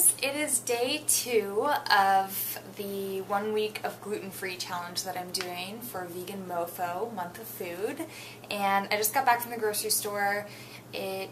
guys, it is day 2 of the 1 week of gluten-free challenge that I'm doing for Vegan MoFo, Month of Food, and I just got back from the grocery store. It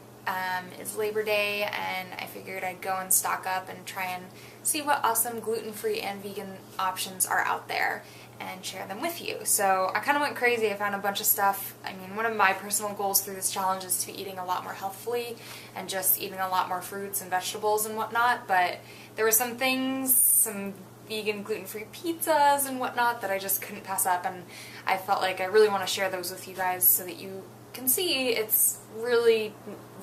is Labor Day and I figured I'd go and stock up and try and see what awesome gluten-free and vegan options are out there and share them with you. So I kind of went crazy. I found a bunch of stuff. I mean, one of my personal goals through this challenge is to be eating a lot more healthfully and just eating a lot more fruits and vegetables and whatnot, but there were some things, some vegan gluten-free pizzas and whatnot that I just couldn't pass up, and I felt like I really want to share those with you guys so that you can see it's really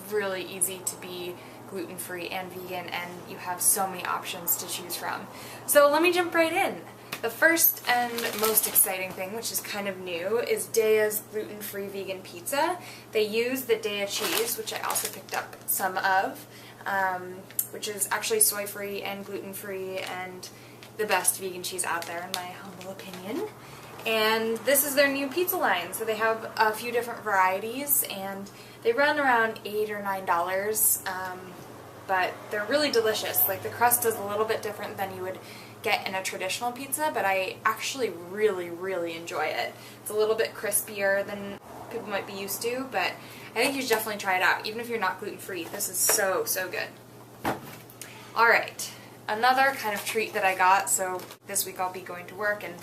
easy to be gluten-free and vegan, and you have so many options to choose from. So let me jump right in. The first and most exciting thing, which is kind of new, is Daya's gluten-free vegan pizza. They use the Daya cheese, which I also picked up some of, which is actually soy-free and gluten-free and the best vegan cheese out there in my humble opinion. And this is their new pizza line, so they have a few different varieties, and they run around $8 or $9, but they're really delicious. Like, the crust is a little bit different than you would get in a traditional pizza, but I actually really enjoy it. It's a little bit crispier than people might be used to, but I think you should definitely try it out, even if you're not gluten-free. This is so good. Alright, another kind of treat that I got, so this week I'll be going to work, and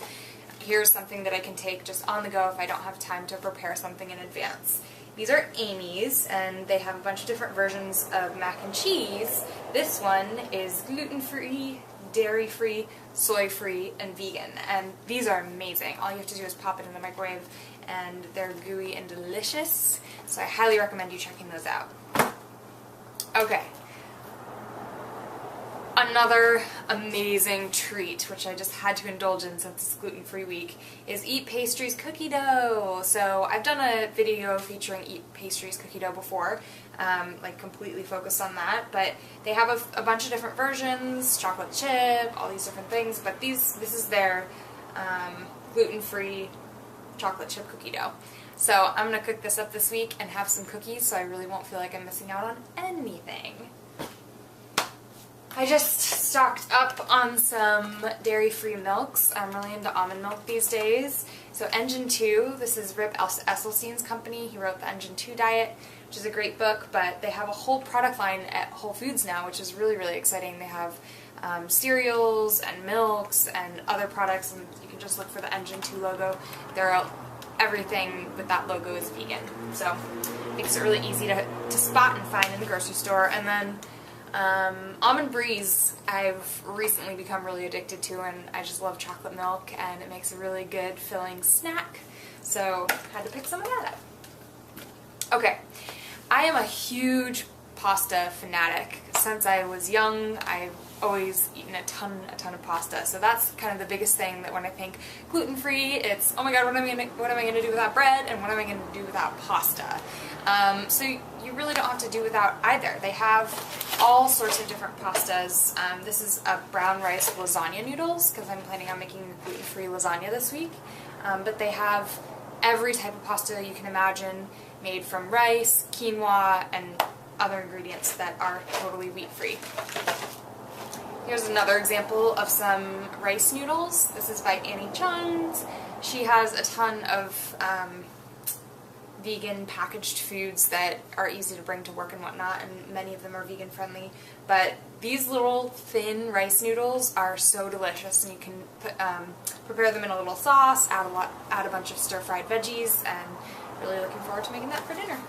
here's something that I can take just on the go if I don't have time to prepare something in advance. These are Amy's, and they have a bunch of different versions of mac and cheese. This one is gluten-free, dairy-free, soy-free, and vegan, and these are amazing. All you have to do is pop it in the microwave, and they're gooey and delicious, so I highly recommend you checking those out. Okay. Another amazing treat, which I just had to indulge in since it's gluten-free week, is Eat Pastry's cookie dough. So I've done a video featuring Eat Pastry's cookie dough before, like completely focused on that, but they have a bunch of different versions, chocolate chip, all these different things, but this is their gluten-free chocolate chip cookie dough. So I'm going to cook this up this week and have some cookies, so I really won't feel like I'm missing out on anything. I just stocked up on some dairy-free milks. I'm really into almond milk these days. So Engine 2, this is Rip Esselstyn's company. He wrote the Engine 2 diet, which is a great book, but they have a whole product line at Whole Foods now, which is really exciting. They have cereals and milks and other products, and you can just look for the Engine 2 logo. Everything with that logo is vegan. So it makes it really easy to spot and find in the grocery store. And then Almond Breeze I've recently become really addicted to, and I just love chocolate milk, and it makes a really good filling snack, so had to pick some of that up. Okay, I am a huge pasta fanatic. Since I was young, I've always eaten a ton of pasta, so that's kind of the biggest thing, that when I think gluten-free, it's, oh my god, what am I going to do without bread, and what am I going to do without pasta? So you really don't have to do without either. They have all sorts of different pastas. This is a brown rice lasagna noodles, because I'm planning on making gluten-free lasagna this week, but they have every type of pasta you can imagine, made from rice, quinoa, and other ingredients that are totally wheat-free. Here's another example of some rice noodles. This is by Annie Chung's. She has a ton of vegan packaged foods that are easy to bring to work and whatnot, and many of them are vegan friendly. But these little thin rice noodles are so delicious, and you can prepare them in a little sauce, add a bunch of stir-fried veggies, and really looking forward to making that for dinner.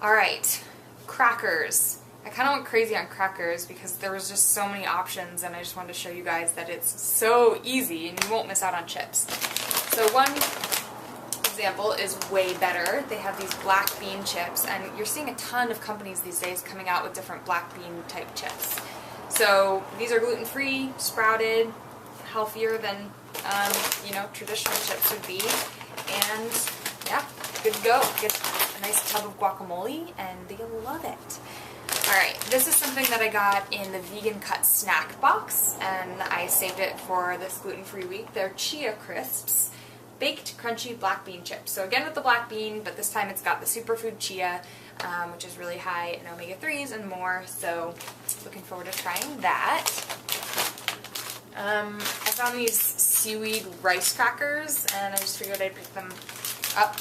Alright, crackers. I kind of went crazy on crackers because there was just so many options, and I just wanted to show you guys that it's so easy and you won't miss out on chips. So one example is Way Better. They have these black bean chips, and you're seeing a ton of companies these days coming out with different black bean type chips. So these are gluten-free, sprouted, healthier than traditional chips would be, and yeah, good to go. Get a nice tub of guacamole and they'll love it. Alright, this is something that I got in the Vegan Cut snack box, and I saved it for this gluten-free week. They're Chia Crisps, baked crunchy black bean chips. So again with the black bean, but this time it's got the superfood chia, which is really high in omega-3s and more, so looking forward to trying that. I found these seaweed rice crackers, and I just figured I'd pick them up.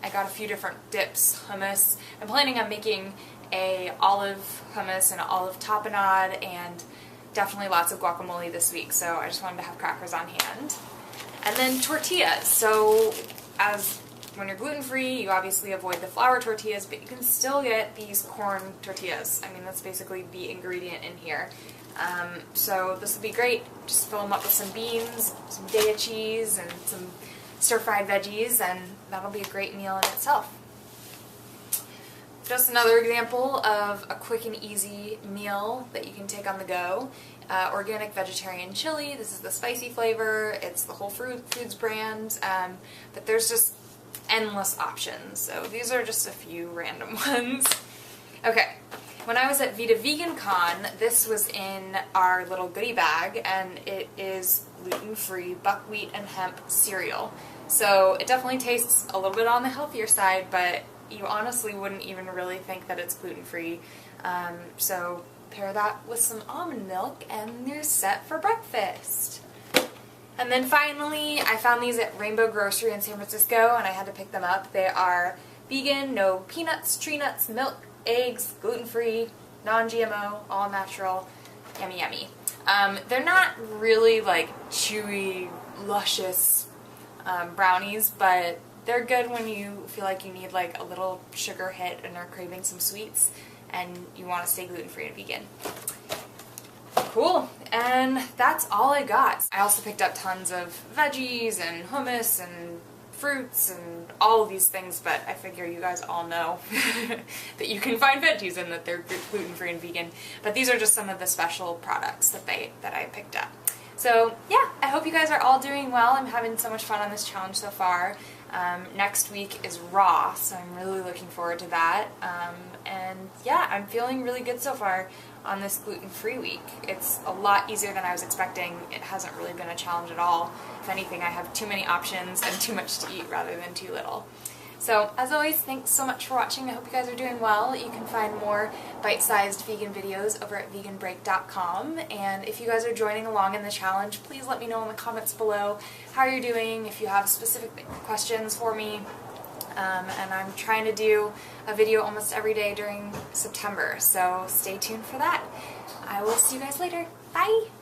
I got a few different dips, hummus. I'm planning on making a olive hummus and an olive tapenade, and definitely lots of guacamole this week, so I just wanted to have crackers on hand. And then tortillas. So when you're gluten-free, you obviously avoid the flour tortillas, but you can still get these corn tortillas. I mean, that's basically the ingredient in here. So this will be great. Just fill them up with some beans, some Daya cheese, and some stir-fried veggies, and that'll be a great meal in itself. Just another example of a quick and easy meal that you can take on the go. Organic vegetarian chili. This is the spicy flavor. It's the Whole Foods brand, but there's just endless options. So these are just a few random ones. Okay, when I was at Vita Vegan Con, this was in our little goodie bag, and it is gluten-free buckwheat and hemp cereal. So it definitely tastes a little bit on the healthier side, but you honestly wouldn't even really think that it's gluten-free. So pair that with some almond milk and you're set for breakfast. And then finally, I found these at Rainbow Grocery in San Francisco, and I had to pick them up. They are vegan, no peanuts, tree nuts, milk, eggs, gluten-free, non-GMO, all natural, yummy yummy. They're not really like chewy, luscious brownies, but they're good when you feel like you need like a little sugar hit and are craving some sweets and you want to stay gluten-free and vegan. Cool, and that's all I got. I also picked up tons of veggies and hummus and fruits and all of these things, but I figure you guys all know that you can find veggies and that they're gluten-free and vegan. But these are just some of the special products that I picked up. So yeah, I hope you guys are all doing well. I'm having so much fun on this challenge so far. Next week is raw, so I'm really looking forward to that. And yeah, I'm feeling really good so far on this gluten-free week. It's a lot easier than I was expecting. It hasn't really been a challenge at all. If anything, I have too many options and too much to eat rather than too little. So, as always, thanks so much for watching. I hope you guys are doing well. You can find more bite-sized vegan videos over at veganbreak.com. And if you guys are joining along in the challenge, please let me know in the comments below how you're doing, if you have specific questions for me. And I'm trying to do a video almost every day during September, so stay tuned for that. I will see you guys later. Bye!